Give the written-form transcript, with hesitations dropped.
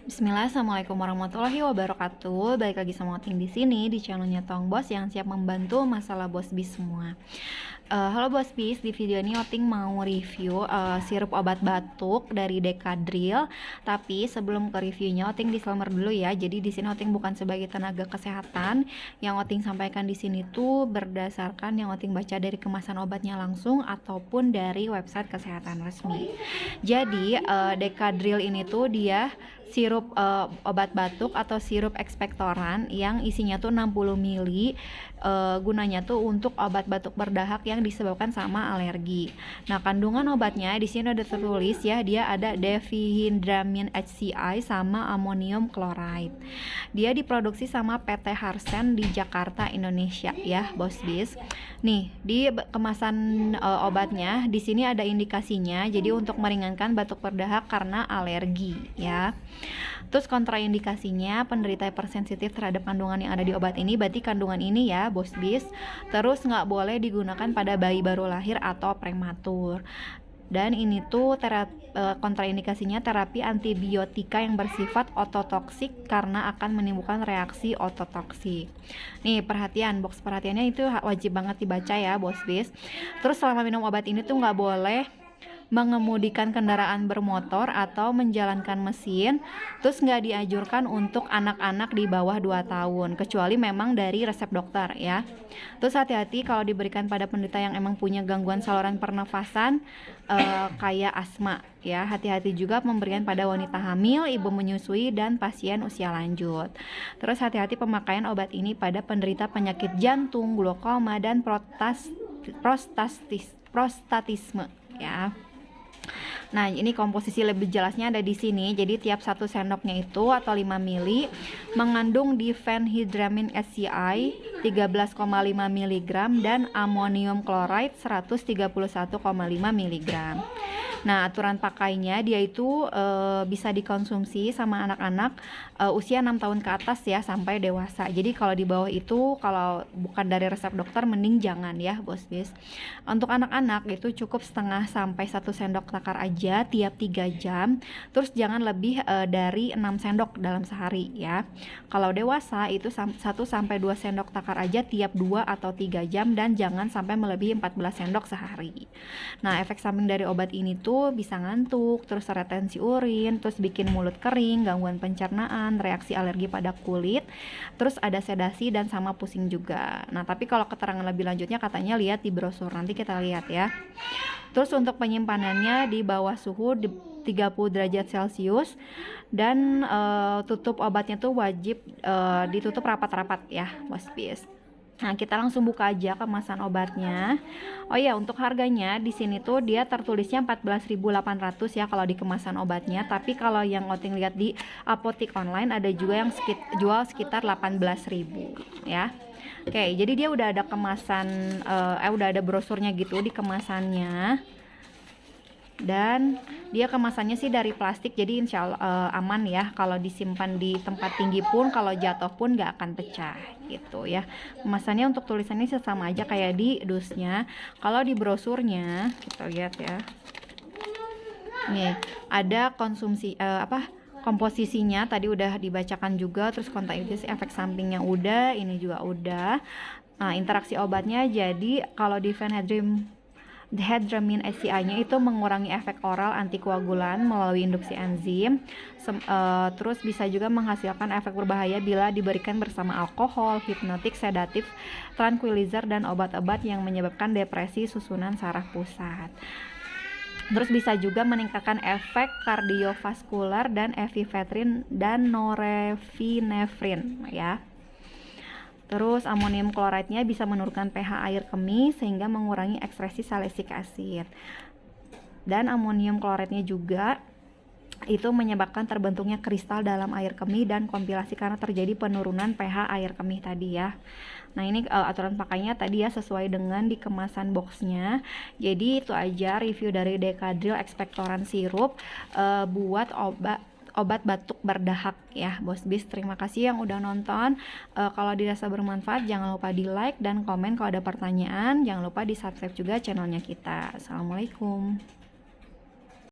Bismillah, assalamualaikum warahmatullahi wabarakatuh. Balik lagi sama Oting di sini di channelnya Tong Bos yang siap membantu masalah bos bis semua. Halo bos bis, di video ini Oting mau review sirup obat batuk dari Decadril. Tapi sebelum ke reviewnya, Oting disclaimer dulu ya. Jadi di sini Oting bukan sebagai tenaga kesehatan. Yang Oting sampaikan di sini tuh berdasarkan yang Oting baca dari kemasan obatnya langsung ataupun dari website kesehatan resmi. Jadi Decadril ini tuh dia sirup obat batuk atau sirup ekspektoran yang isinya tuh 60 ml, gunanya tuh untuk obat batuk berdahak yang disebabkan sama alergi. Nah, kandungan obatnya di sini udah tertulis ya, dia ada difenhydramine HCl sama amonium chloride. Dia diproduksi sama PT Harsen di Jakarta, Indonesia ya, bos bis. Nih, di kemasan obatnya di sini ada indikasinya. Jadi untuk meringankan batuk berdahak karena alergi ya. Terus kontraindikasinya, penderita hipersensitif terhadap kandungan yang ada di obat ini, berarti kandungan ini ya bos bis. Terus nggak boleh digunakan pada bayi baru lahir atau prematur. Dan ini tuh kontraindikasinya terapi antibiotika yang bersifat ototoksik karena akan menimbulkan reaksi ototoksik. Nih perhatian, box perhatiannya itu wajib banget dibaca ya bos bis. Terus selama minum obat ini tuh nggak boleh mengemudikan kendaraan bermotor atau menjalankan mesin. Terus nggak dianjurkan untuk anak-anak di bawah 2 tahun kecuali memang dari resep dokter ya. Terus hati-hati kalau diberikan pada penderita yang emang punya gangguan saluran pernafasan kayak asma ya. Hati-hati juga pemberian pada wanita hamil, ibu menyusui, dan pasien usia lanjut. Terus hati-hati pemakaian obat ini pada penderita penyakit jantung, glaukoma, dan prostatisme ya. Nah, ini komposisi lebih jelasnya ada di sini. Jadi tiap 1 sendoknya itu atau 5 ml mengandung difenhydramine HCl 13,5 mg dan amonium chloride 131,5 mg. Nah, aturan pakainya dia itu bisa dikonsumsi sama anak-anak usia 6 tahun ke atas ya sampai dewasa. Jadi kalau di bawah itu, kalau bukan dari resep dokter, mending jangan ya bos bis. Untuk anak-anak itu cukup setengah sampai 1 sendok takar aja tiap 3 jam. Terus jangan lebih dari 6 sendok dalam sehari ya. Kalau dewasa itu 1 sampai 2 sendok takar aja tiap 2 atau 3 jam dan jangan sampai melebihi 14 sendok sehari. Nah, efek samping dari obat ini tuh bisa ngantuk, terus retensi urin, terus bikin mulut kering, gangguan pencernaan, reaksi alergi pada kulit, terus ada sedasi dan sama pusing juga. Nah, tapi kalau keterangan lebih lanjutnya katanya lihat di brosur, nanti kita lihat ya. Terus untuk penyimpanannya di bawah suhu 30 derajat Celcius dan tutup obatnya tuh wajib ditutup rapat-rapat ya bos bis. Nah, kita langsung buka aja kemasan obatnya. Oh ya, untuk harganya di sini tuh dia tertulisnya 14.800 ya kalau di kemasan obatnya, tapi kalau yang Oting lihat di apotik online ada juga yang jual sekitar 18.000 ya. Oke, jadi dia udah ada kemasan udah ada brosurnya gitu di kemasannya. Dan dia kemasannya sih dari plastik, jadi insya Allah aman ya. Kalau disimpan di tempat tinggi pun, kalau jatuh pun gak akan pecah gitu ya. Kemasannya untuk tulisannya sama aja kayak di dusnya. Kalau di brosurnya kita lihat ya, nih ada komposisinya tadi udah dibacakan juga. Terus kontraindikasi, efek sampingnya udah, ini juga udah. Nah, interaksi obatnya, jadi kalau difenhydramine HCl-nya itu mengurangi efek oral antikoagulan melalui induksi enzim. Terus bisa juga menghasilkan efek berbahaya bila diberikan bersama alkohol, hipnotik, sedatif, tranquilizer, dan obat-obat yang menyebabkan depresi susunan saraf pusat. Terus bisa juga meningkatkan efek kardiovaskular dan epinefrin dan norepinefrin ya. Terus amonium chloride-nya bisa menurunkan pH air kemih sehingga mengurangi ekspresi salicylic acid. Dan amonium chloride-nya juga itu menyebabkan terbentuknya kristal dalam air kemih dan kompilasi karena terjadi penurunan pH air kemih tadi ya. Nah, ini aturan pakainya tadi ya sesuai dengan di kemasan boxnya. Jadi itu aja review dari Decadril ekspektoran sirup buat obat batuk berdahak ya bos bis. Terima kasih yang udah nonton. Kalau dirasa bermanfaat jangan lupa di like dan komen. Kalau ada pertanyaan jangan lupa di subscribe juga channelnya kita. Assalamualaikum.